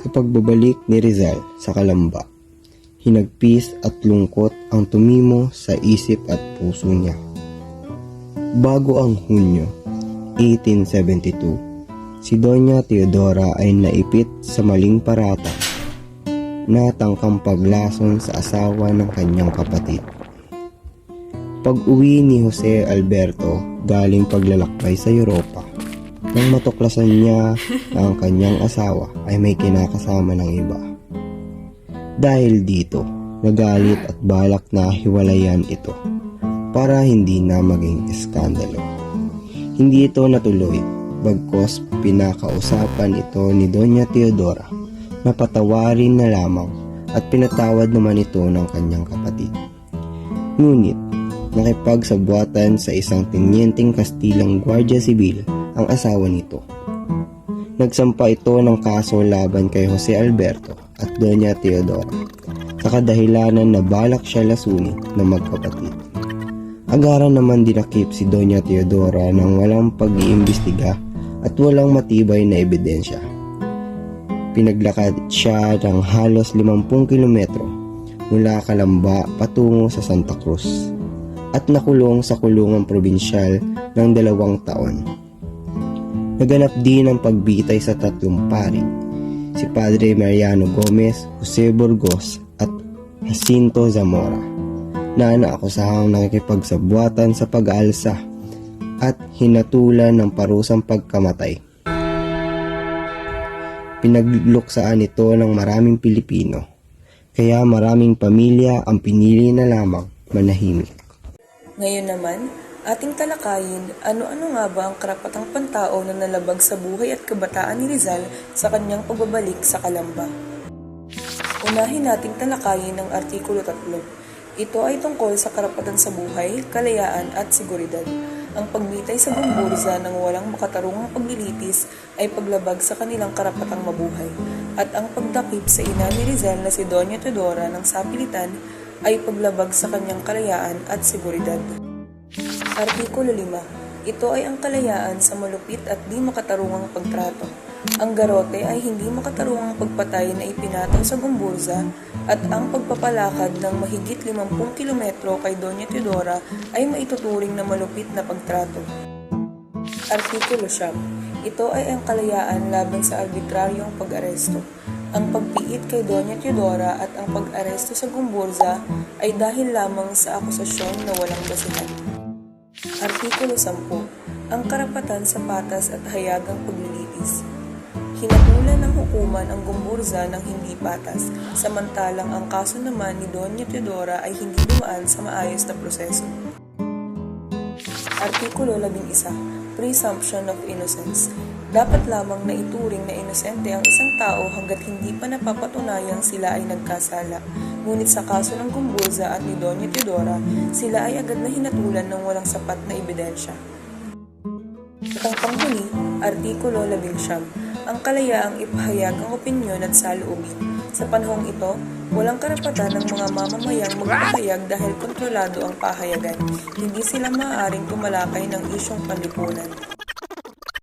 sa pagbabalik ni Rizal sa Calamba. Hinagpis at lungkot ang tumimo sa isip at puso niya. Bago ang Hunyo 1872, si Doña Teodora ay naipit sa maling paratang na tangkang paglason sa asawa ng kanyang kapatid. Pag-uwi ni Jose Alberto galing paglalakbay sa Europa, nang matuklasan niya na ang kanyang asawa ay may kinakasama ng iba. Dahil dito, nagalit at balak na hiwalayan ito para hindi na maging iskandalo. Hindi ito natuloy, bagkos pinakausapan ito ni Doña Teodora na patawarin na lamang at pinatawad naman ito ng kanyang kapatid. Ngunit, nakipagsabwatan sa isang tenyenteng Kastilang Guardia Sibil ang asawa nito. Nagsampa ito ng kaso laban kay Jose Alberto at Doña Teodora sa kadahilanan na balak siya lasunin ng magkapatid. Agaran naman dinakip si Doña Teodora ng walang pag-iimbestiga at walang matibay na ebidensya. Pinaglakad siya ng halos 50 kilometro mula Calamba patungo sa Santa Cruz at nakulong sa kulungang probinsyal ng 2 taon. Naganap din ang pagbitay sa 3 pari, si Padre Mariano Gomez, Jose Burgos at Jacinto Zamora, na naakusahang nakikipagsabwatan sa pag-aalsa at hinatulan ng parusang pagkamatay. Pinagluksaan ito ng maraming Pilipino, kaya maraming pamilya ang pinili na lamang manahimik. Ngayon naman, ating talakayin ano-ano nga ba ang karapatang pantao na nalabag sa buhay at kabataan ni Rizal sa kanyang pagbabalik sa Calamba. Unahin nating talakayin ang Artikulo 3. Ito ay tungkol sa karapatan sa buhay, kalayaan at seguridad. Ang pagbitay sa gumburza ng walang makatarungang paglilitis ay paglabag sa kanilang karapatang mabuhay. At ang pagdakip sa ina ni Rizal na si Doña Teodora ng sapilitan ay paglabag sa kanyang kalayaan at seguridad. Artikulo 5. Ito ay ang kalayaan sa malupit at di makatarungang pagtrato. Ang garote ay hindi makatarungang pagpatay na ipinataw sa gumburza at ang pagpapalakad ng mahigit 50 kilometro kay Doña Teodora ay maituturing na malupit na pagtrato. Artikulo 9. Ito ay ang kalayaan laban sa arbitraryong pag-aresto. Ang pagpiit kay Doña Teodora at ang pag-aresto sa gumburza ay dahil lamang sa akusasyon na walang basihan. Artikulo 10. Ang karapatan sa patas at hayagang paglilitis. Hinatulan ng hukuman ang gumburza ng hindi patas, samantalang ang kaso naman ni Doña Teodora ay hindi dumaan sa maayos na proseso. Artikulo 11. Presumption of innocence. Dapat lamang na ituring na inosente ang isang tao hanggat hindi pa napapatunayang sila ay nagkasala. Ngunit sa kaso ng gumburza at ni Doña Teodora, sila ay agad na hinatulan ng walang sapat na ebidensya. At ang panghuli, Artikulo 11. Ang kalayaang ipahayag ang opinyon at saloobin. Sa panahong ito, walang karapatan ng mga mamamayang magpahayag dahil kontrolado ang pahayagan. Hindi sila maaaring tumalakay ng isyong panlipunan.